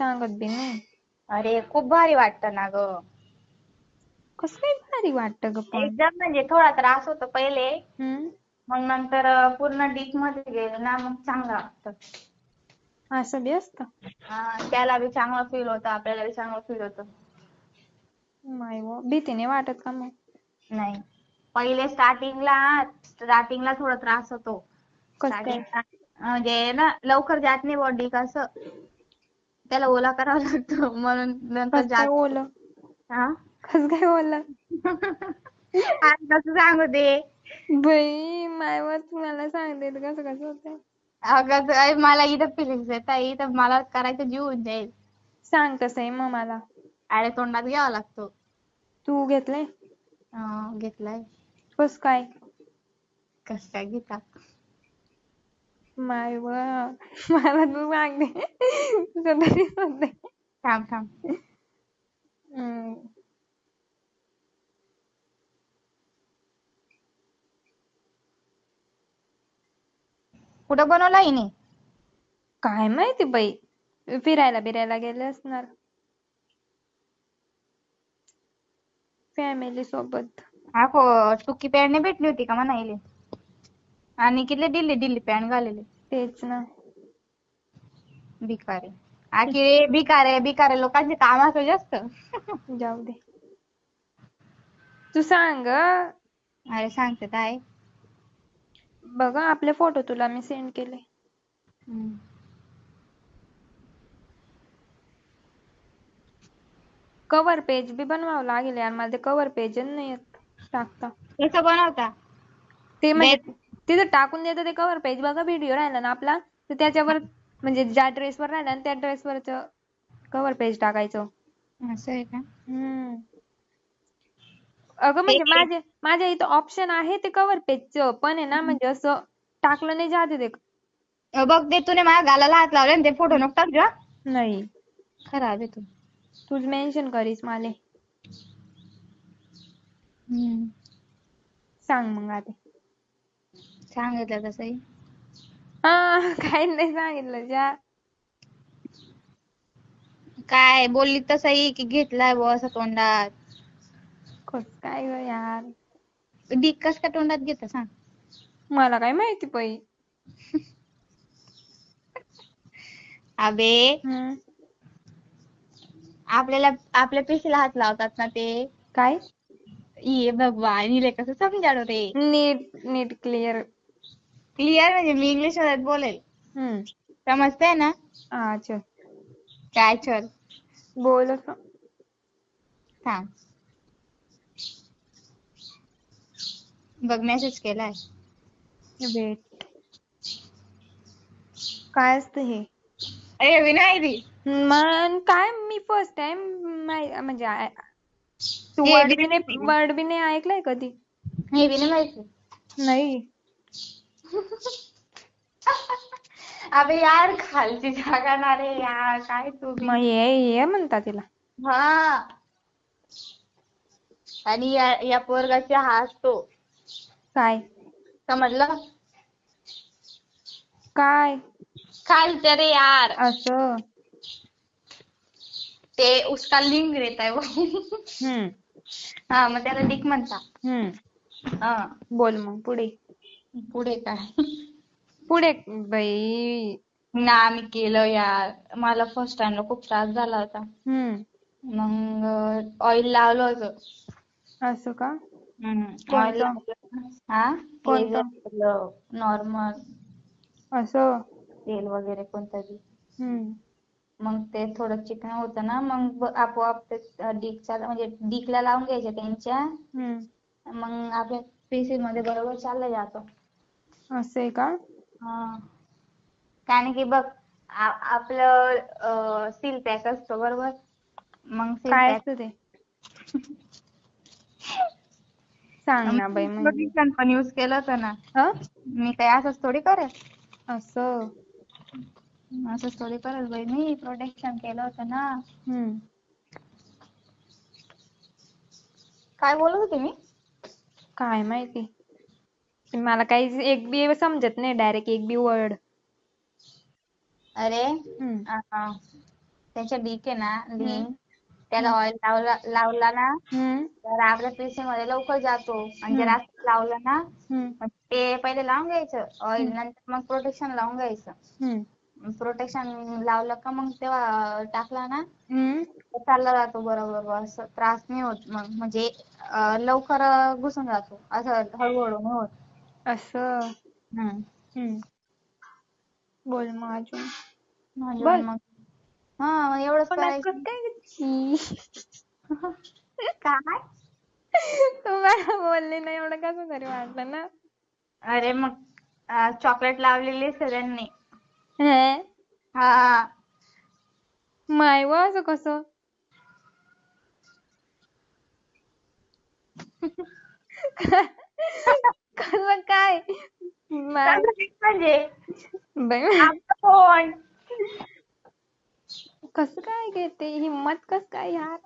सांगत बी नाही. अरे खूप भारी वाटतं ना ग. कसं काय भारी वाटतं ग पण. एकदम म्हणजे थोडा त्रास होतो पहिले, हम्म. मग नंतर पूर्ण डीप मध्ये गेलं ना मग चांगलं वाटतं. असं बी असतं. त्याला बी चांगलं फील होतं, आपल्याला बी चांगलं फील होतं. नाही व भीती नाही वाटत का मग. नाही, पहिले स्टार्टिंगला थोडा त्रास होतो. कस काय. स्टार्टिंगला म्हणजे ना लवकर जात नाही बॉडी कसं, त्याला ओला करावा लागतो म्हणून नंतर कस काय जात. ओलं. हा. कस काय ओलं. आज कसं सांगू दे. बाई मायवर मला सांगते कसं कसं होतंय. अगं मला इथं फिलिंग्स येत आहे, इथं मला करायचं जीव होऊन जाईल. सांग कसं आहे मग मला. अरे तोंडात घ्यावा लागतो. तू घेतलंय. घेतलाय. कस काय. कस काय घेता. माय व मला तू सांगते तुझं तरी होतंय. थांब थांब. हम्म. कुठं बनवला हिने. काय माहिती बाई, फिरायला बिरायला गेले असणार फॅमिली सोबत. टुकी पॅन्ट नाही भेटली होती का म्हणायले. आणि किती ढिल्ली ढिल्ली पॅन्ट घालेले. तेच ना. भिकारे. आखिर भिकारे भिकारे लोकांचे काम असं जास्त. जाऊ दे. तू सांग. अरे सांगते काय. बघा आपले फोटो तुला मी सेंड केले. हम्म. कव्हर पेज बी बनवावं लागेल यार, मला ते कव्हर पेज नाही येत टाकता. कसं बनवता. ते म्हणजे बेस. तिथं टाकून देतं ते कव्हर पेज बघा, व्हिडिओ राहिला ना आपला तर त्याच्यावर म्हणजे ज्या ड्रेसवर राहिला ना त्या ड्रेसवरच कव्हर पेज टाकायचं. असं आहे का. हम्म. अगं ते म्हणजे माझ्या इथं ऑप्शन आहे ते कव्हर पेजचं, पण आहे ना म्हणजे असं टाकलं नाही जाते ते. बघ ते तुने माझ्या गालाला हात लावले आणि ते फोटो नको टाकू. नाही. खराब आहे तू. तूच मेन्शन करीस माले. सांग मग आता. सांगितलं तसंही. काही नाही सांगितलं जा. काय बोलली तसंही की घेतलाय बुवा असं तोंडात. कस काय ग यार. डिक कस काय तोंडात घेतं सांग. मला काय माहिती बाई. अबे हम्म. आपल्या पेशीला हात लावतात ना ते. काय. ये भगवान इले कसं समजाडो रे. नीट नीट क्लिअर. क्लिअर म्हणजे मी इंग्लिश मध्ये बोलेल. हम्म. समजतंय ना. अच्छा. काय चल. बोल असं. थांब. बघ मेसेज केलाय. वेट. काय असतं हे. अरे विनायरी. मग काय मी फर्स्ट टाइम म्हणजे तू हे बी वर्ड नाही माहिती. वर्ड बी नाही ऐकलाय कधी. हे बी नाही माहिती. नाही. अबे यार खालची जागा ना रे यार काय तू बी. मग ये म्हणता तिला. हा. आणि या पोरगाचा हा असतो. काय. समजलं. काय. खालचं रे यार. असं. ते उसका लिंग रहता है वो. हम्म. हा मग त्याला डिक म्हणता. हम्म. हा. बोल मग पुढे. पुढे काय. पुढे बाई. ना मी केलं यार, मला फर्स्ट टाइमला खूप त्रास झाला होता. हम्म. मग ऑइल लावलं होतं. असं का. ऑइल कोणतं लावलं. हा. कोणतं. नॉर्मल. असं. तेल वगैरे कोणतंही. हम्म. मग ते थोडं चिकन होतं ना मग आपोआप ते म्हणजे डिकला लावून घ्यायच्या त्यांच्या. हम्म. मग आपल्या पीसी मध्ये बरोबर चाललं जातं. असं आहे का. हा. कारण की बघ आपलं सील पॅक असतो बरोबर. मग सील काय पॅक. असतं ते. सांग ना बाई म्हणजे. प्रोटेक्शन पण यूज केलं होतं ना. ह. मी काय असंच थोडी करेल. असं. असंच थोडी करेल बाई मी प्रोटेक्शन केलं होतं ना. हम्म. काय बोलत होते मी. काय माहिती. मला काही एक बी समजत नाही डायरेक्ट एक बी वर्ड. अरे हम्म. त्याच्या डीक आहे ना लिंक त्याला हम्म. ऑइल लावला ना हम्म. तर आपल्या पीसी मध्ये लवकर जातो आणि जर हम्म. असं लावलं ना हम्म. मग ते पहिले लावून घ्यायचं ऑइल हम्म. नंतर मग प्रोटेक्शन लावून घ्यायचं. हम्म. प्रोटेक्शन लावलं का मग तेव्हा टाकला ना हम्म. तर चालला जातो बरोबर असं त्रास नाही होत मग म्हणजे लवकर घुसून जातो असं हळूहळू नाही होत. असं. हम्म. हम्म. बोल मग अजून. म्हणून बोल. मग हा एवढंच तोंडात कस करायचं. काय छी. काय तुम्हाला बोलले ना एवढं कसं तरी वाटलं ना. अरे मग चॉकलेट लावलेली सगळ्यांनी. हे हा माय व असं कसं. कसं काय माय म्हणजे बाई आपला फोन कसं काय घेते हिम्मत कस काय यार.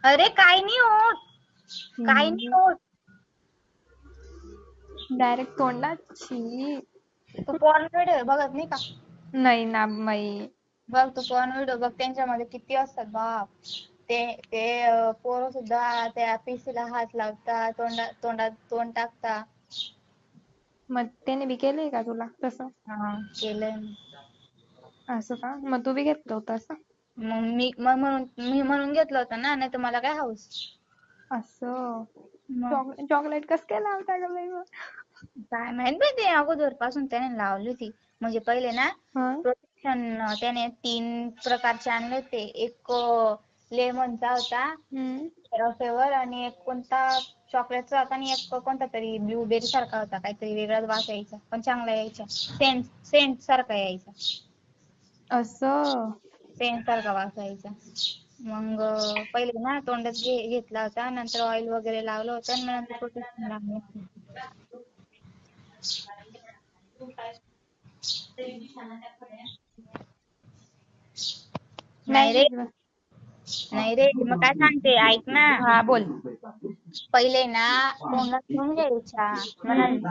अरे काय नाही होत काय नाही होत. डायरेक्ट तोंडात छी. तू पॉर्न व्हिडिओ बघत नाही का? नाही ना बाई. बघ तू पॉर्न व्हिडिओ बघ त्यांच्यामध्ये किती असतात बाप. ते ते पोरं सुद्धा त्या पीसीला हात लावतात तोंडात तोंड टाकता. मग त्याने बी केलंय का तुला तसं. हा केलंय मी. असं का मग तू बी घेतलं होतं असं. मग मी म्हणून घेतलं होतं ना नाही तर मला काय हौस. असं मग चॉकलेट कस काय लावता ग बाई मग. काय माहित बाई ते अगोदर पासून त्याने लावली होती म्हणजे पहिले ना हा. प्रोटेक्शन त्याने 3 प्रकारचे आणले होते एक लेमनचा होता हम्म. फ्लेवर आणि एक कोणता चॉकलेटचा होता आणि एक कोणता तरी ब्लूबेरी सारखा होता काहीतरी वेगळाच वास यायचा पण चांगला यायचा सेंट सारखा यायचा. असं. सेंट सारखा वास यायचा. मग पहिले ना तोंडात घेतला होता नंतर ऑइल वगैरे लावलं होतं आणि नंतर प्रोटेक्शन लावलं. नाही रे मॅसेज नाही रे मग काय सांगते ऐक ना. हा बोल. पहिले ना तोंडात घेऊन घ्यायच्या मग हम्म.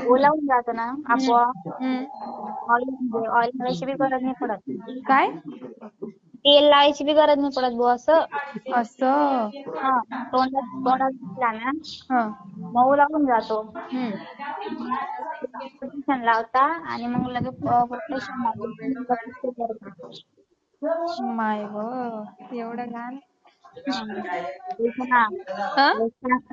ओला होऊन जातो ना आपोआप हम्म. ऑइल लावायची बी गरज नाही पडत. काय तेल लावायची बी गरज नाही पडत बुवा असं. असं. हा तोंडात घेतला ना हा. मऊ लागून जातो. हम्म. प्रोटेक्शन लावता आणि मग लगेच प्रोटेक्शन लावलं. माय ग एवढं घाण. हा हा?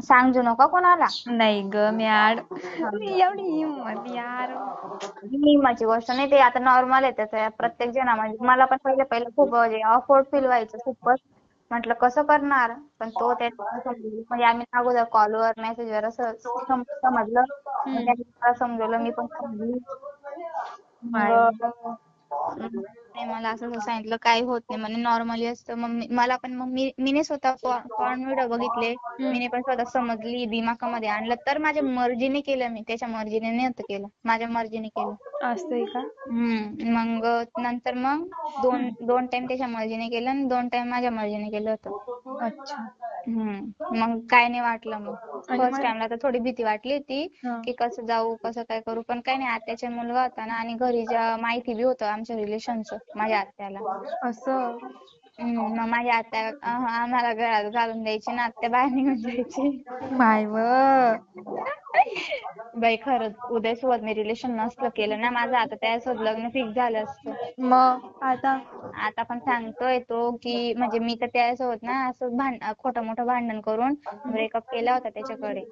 सांगू नका कोणाला. नाही ग म्याड हा. एवढी हिंमत यार. माझी गोष्ट नाही ते आता नॉर्मल आहे त्याचं प्रत्येक जण म्हणजे मला पण पहिले खूप ऑकवर्ड फील व्हायचं खूपच म्हटलं कसं करणार पण तो म्हणजे आम्ही अगोदर कॉलवर मेसेजवर असं समजलं मग हम्म. त्यांनी मला समजवलं मी पण समजली. माय मग ग. ते मला असं सांगितलं काही होत नाही म्हणे नॉर्मली असतं मग मला पण मग मीने स्वतः पॉर्न व्हिडिओ बघितले मीने पण स्वतः समजली दिमागामध्ये आणलं तर माझ्या मर्जीने केलं मी त्याच्या मर्जीने नव्हतं केलं माझ्या मर्जीने केलं. असतंय का. मग नंतर मग दोन टाइम त्याच्या मर्जीने केलं आणि 2 टाइम माझ्या मर्जीने केलं होतं. अच्छा. मग काय नाही वाटलं मग आणि फर्स्ट मग टाइमला तर थोडी भीती वाटली होती हा. की कसं जाऊ कसं काय करू पण काही नाही आत्याचा मुलगा होता ना आणि घरी माहिती बी होतं आमच्या रिलेशनचं माझ्या आत्याला. असं. मग माझी आत्या आम्हाला घरात घालून द्यायची ना आत्या बाहेर निघून जायची. माय व. बाई खरंच उदयसोबत मी रिलेशन नसलं केलं ना माझं आता त्यासोबत लग्न फिक्स झालं असतं. मग आता. आता पण सांगतोय तो की म्हणजे मी तर त्याच्यासोबत ना असं खोटं मोठं भांडण करून ब्रेकअप केला होता त्याच्याकडे.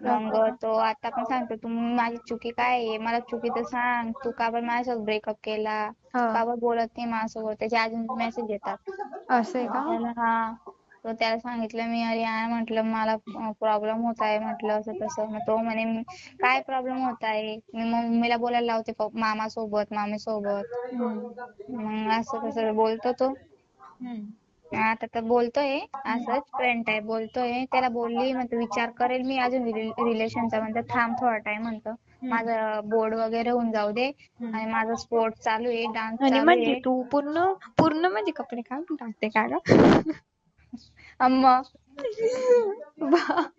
मग तो आता पण सांगतो तू माझी चुकी काय आहे मला चुकी तर सांग तू का बरं माझ्यासोबत ब्रेकअप केला हा. का बरं बोलत नाही माझ्यासोबत त्याचे अजून मेसेज येतात. असं आहे का. तो त्याला सांगितलं मी अरे म्हटलं मला प्रॉब्लेम होत आहे म्हटलं असं तसं मग तो म्हणे काय प्रॉब्लेम होत आहे मी मम्मीला बोलायला लावते मामासोबत मामीसोबत मग असं तसं बोलतो तो. आता तर बोलतोय असंच फ्रेंड टाईप बोलतोय त्याला बोलली मग विचार करेल मी अजून रिलेशनचा म्हणतो थांब थोडा टाइम म्हणतो माझं बोर्ड वगैरे होऊन जाऊ दे आणि माझं स्पोर्ट्स चालू आहे डान्स आणि चालू म्हणजे आहे. तू पूर्ण म्हणजे कपडे काढून टाकते का ग. अम्मा बा.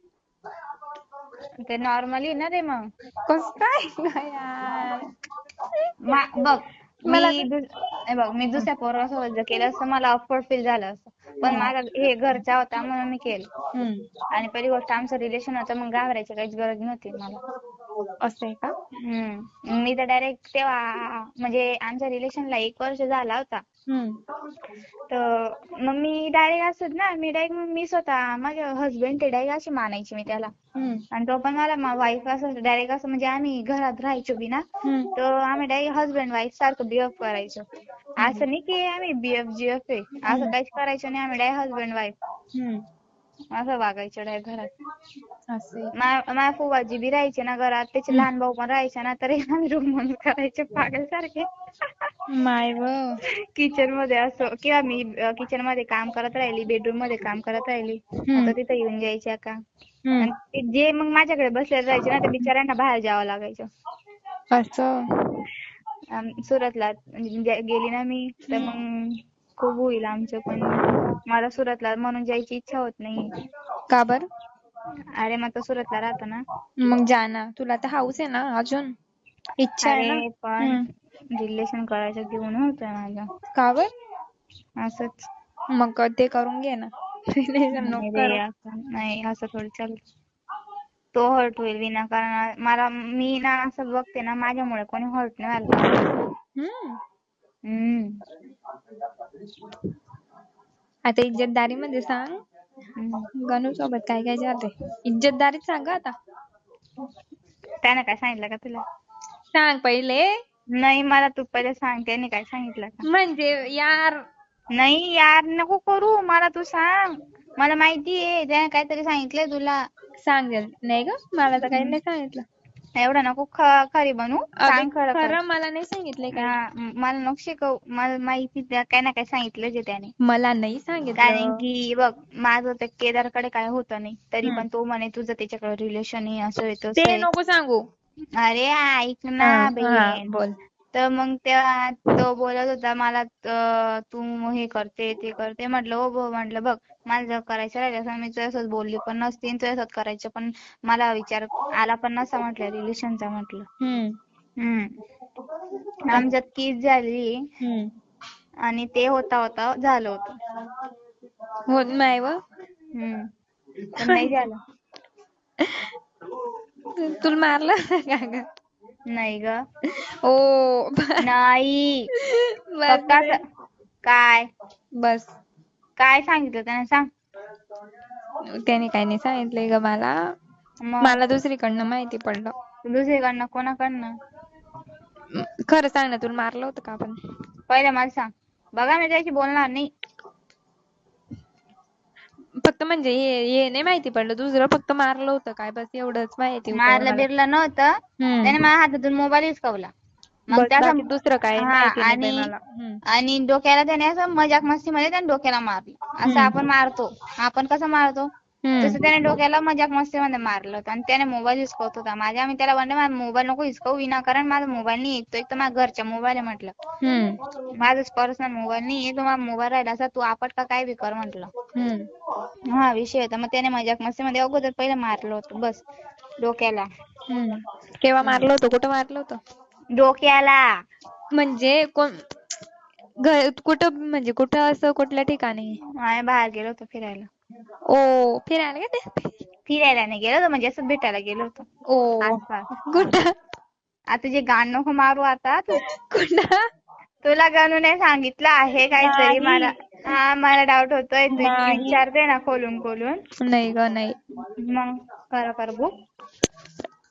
ते नॉर्मली ना रे मग कस काय ग यार. बघ मला हे बघ, मी दुसऱ्या पोरासोबत जर केलं असतं मला ऑकवर्ड फील झालं असतं, पण माझा हे घरचा होता म्हणून मी केलं. आणि पहिली गोष्ट आमचं रिलेशन होतं, मग घाबरायची काहीच गरज नव्हती मला. असं आहे का? मी तर डायरेक्ट तेव्हा म्हणजे आमच्या रिलेशनला 1 वर्ष झाला होता. तर मग मी डायरेक्ट असत ना, मी स्वतः माझे हसबंड ते डायरेक्ट अशी मानायची मी त्याला. आणि तो पण मला वाईफ असं डायरेक्ट असं, म्हणजे आम्ही घरात राहायचो बी ना, तर आम्ही डायरेक्ट हसबंड वाईफ सारखं बिहेव करायचो. असं नाही की आम्ही BF आहे, असं काहीच करायचं नाही. आम्ही डायरेक्ट हसबंड वाईफ असं वागायचं डायरेक्ट घरात. असे माझ्या फुवाजी बी राहायचे ना घरात, त्याचे लहान भाऊ पण राहायचे ना, तरी आम्ही रूम म्हणून करायचे पागल सारखे. माय व किचन मध्ये असो, किंवा मी किचन मध्ये काम करत राहिली, बेडरूम मध्ये काम करत राहिली, आता तिथे येऊन जायच्या का. आणि जे मग माझ्याकडे बसलेले राहायचे ना, त्या बिचाऱ्यांना बाहेर जावं लागायचं. असं सुरतला म्हणजे गेली ना मी, तर मग खूप होईल आमचं. पण मला सुरतला म्हणून जायची इच्छा होत नाही. का बर? अरे मग तो सुरतला राहतो ना. मग जा ना, तुला तर हाऊस आहे ना, अजून इच्छा आहे ना. अरे पण रिलेशन करायचं घेऊन होतंय माझं. का बर? असंच. मग ते करून घे ना. रिलेशन नको करू. नाही असं थोडी चालत. तो हर्ट होईल विनाकारण. मी ना असं बघते ना, माझ्यामुळे कोणी हर्ट नाही व्हायला पाहिजे. आता इज्जतदारी मध्ये सांग, गणू सोबत काय काय झालंय? इज्जतदारीत सांग आता. त्याने काय सांगितलं का तुला? सांग पहिले. नाही, मला तू पहिले सांग, त्याने काय सांगितलं का? म्हणजे यार नाही यार नको करू, मला तू सांग. मला माहिती आहे त्याने काहीतरी सांगितलंय तुला. सांग नाही ग, मला तर काही नाही सांगितलं. एवढं नको खरी बनू, सांग खरं खरं मला नाही सांगितलंय काही. मला नको शिकव, मला माहिती काय ना काय सांगितलं जे त्याने. मला नाही सांगितलं. कारण की बघ, माझं त्या केदारकडे काय होतं नाही, तरी पण तो म्हणे तुझं त्याच्याकडे रिलेशन आहे, असं आहे तसं ते आहे. नको सांगू. अरे ऐक ना बहीण. बोल. तर मग तेव्हा तो बोलत होता मला, तू हे करते ते करते. म्हटलं हो भाऊ, म्हटलं बघ, मला करायचं राहिलं असं मी तुझ्यासोबत बोलली पण नसती, तुझ्यासोबत करायचं पण मला विचार आला पण नसता म्हटलं रिलेशनचा. म्हटलं आमच्यात किस झाली आणि ते होता झालं होतं. होत नाही व. पण नाही झालं. तुला मारलं का ग? नाही ग. ओ नाही. फक्त असं काय बस. काय सांगितलं त्याने, सांग. त्याने काही नाही सांगितलंय ग मला. मला दुसरीकडनं माहिती पडलं. दुसरीकडनं कोणाकडनं? खरं सांग ना, तुला मारलं होतं का आपण? पहिले मला सांग. बघा मी त्याशी बोलणार नाही. फक्त म्हणजे हे नाही माहिती पडलं, दुसरं फक्त मारलं होतं काय, बस एवढंच माहिती होतं मारलं मला. बिरलं नव्हतं. त्याने माझ्या हातातून मोबाईल हिसकावला. मग त्याचा बाकी दुसरं काय माहिती नाही बाई मला. आणि डोक्याला त्याने असं मजाक मस्ती मध्ये त्याने डोक्याला मारलं. असं आपण मारतो, आपण कसं मारतो तसं त्याने डोक्याला मजाक मस्ती मध्ये मारलं होतं. आणि त्याने मोबाईल हिसकवत होता माझ्या. मी त्याला म्हणलं माझा मोबाईल नको हिसकवू, विनाकारण माझा मोबाईल नाही येतो, एक तर माझ्या घरच्या मोबाईल आहे म्हटलं, माझाच पर्सनल मोबाईल नाही आहे, तो माझा मोबाईल राहिला असता तू आपट का काय बी कर म्हटलं. हा विषय होता. मग त्याने मजाक मस्ती मध्ये अगोदर पहिले मारलं होतं बस डोक्याला. केव्हा मारलं होतं? कुठं मारलं होतं? डोक्याला. म्हणजे कुठं, म्हणजे कुठं, असं कुठल्या ठिकाणी? बाहेर गेलो होतो फिरायला. ओ फिरायला गेले? फिरायला नाही गेलो होतो, म्हणजे असं भेटायला गेलो होतो. ओ कुठं? आता जे गाण नको मारू आता तू. कुठं? तुला गणू नाही सांगितलं आहे काहीतरी? मला डाऊट होतोय, तू विचारते ना खोलून. नाही ग नाही. मग कर बघ.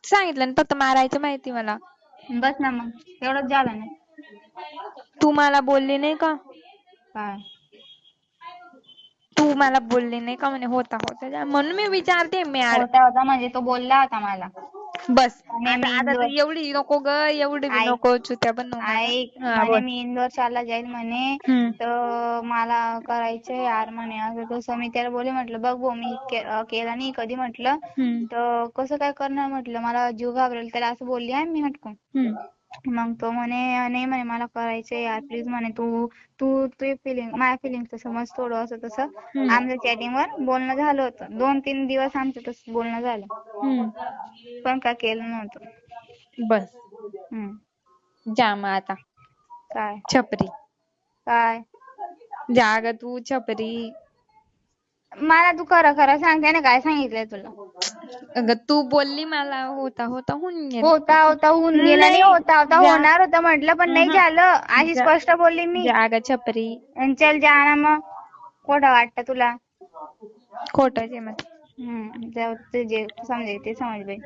सांगितलं ना, फक्त मारायचं माहिती मला. बस ना, मग एवढंच झालं ना. तू मला बोलली नाही का? काय? तू मला बोलली नाही का म्हणे होता म्हणून मी विचारते. होता म्हणजे तो बोलला होता मला. बस आता तू एवढी नको ग, एवढी बी नको चुत्या पण नको. म्हणे मी इंदोरला जाईल म्हणे, तर मला करायचंय यार म्हणे असं तसं. मी त्याला बोलले, म्हटलं बघ भाऊ, मी केला नाही कधी म्हटलं, तर कसं काय करणार म्हटलं, मला जीव घाबरेल. त्याला असं बोलली आहे मी हटकून. मग तो म्हणे नाही म्हणे मला करायचंय यार प्लीज म्हणे, तू फिलिंग माझ्या फिलिंगचं समज थोडं, असं तसं. आमचं चॅटिंगवर बोलणं झालं होतं, 2-3 दिवस आमचं तसं बोलणं झालं, पण काय केलं नव्हतं. बस जा मग आता. काय छपरी. काय जाग तू छपरी. मला तू खरं खरं सांगते ना, काय सांगितलंय तुला? अगं तू बोलली मला होता होता होऊन गेला. होता होता होऊन गेला नाही, होता होता जा- होणार होतं म्हटलं, पण नाही झालं अशी जा- स्पष्ट बोलली मी. जाग छपरी. आणि चल जा ना मग, खोटं वाटतं तुला? खोटं जे मग. जाऊ ते जे समजेल ते समज बाई.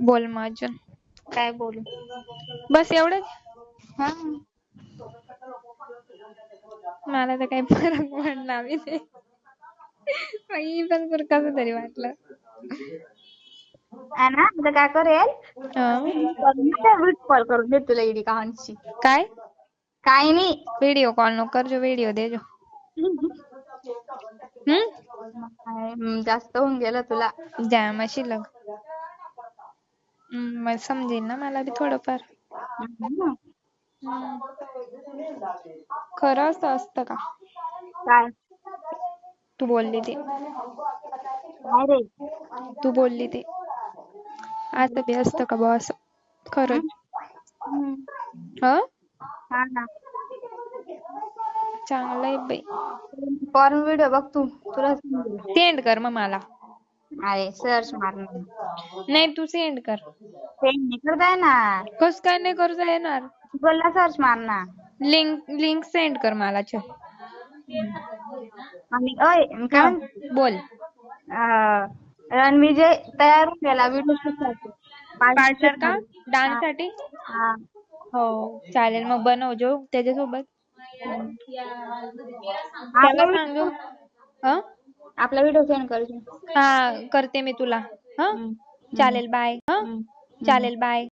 बोल मग अजून. काय बोलू? बस एवढंच. हा मला तर काही फरक पडला बी नाही. बाई, पण कसं तरी वाटलं. ना आता काय करेल, हं? कॉल करून दे तुला इडी कहाणची. काय काही नाही. व्हिडिओ कॉल नको कर, जो व्हिडिओ दे जो. जास्त होऊन गेलं तुला. जॅम अशी लग. मग समजेल ना मला बी थोडंफार. खरं असं असतं का? काय तू बोलली ते. काय रे? तू बोलली ते असं बी असतं का बॉ असं? खरंच. हं? हा ना. चांगलं आहे बाई. फॉर्म व्हिडिओ बघ तू, तुला समजेल. सेंड कर मग मला. अरे सर्च मारणार. नाही तू सेंड कर. सेंड नाही करता येणार. कस काय नाही करता येणार? गुगलला सर्च मार ना. लिंक सेंड कर मला. चल. आणि काय हं, बोल. रणविजय तयार होऊन गेला व्हिडिओ शूटसाठी. पार्टनर का डान्स साठी? हा. हो चालेल, मग बनव जो त्याच्यासोबत. आपला त्याला सांगू. हं? आपला व्हिडिओ सेंड करशील? हा करते मी तुला. हं? चालेल बाय. हं? चालेल बाय.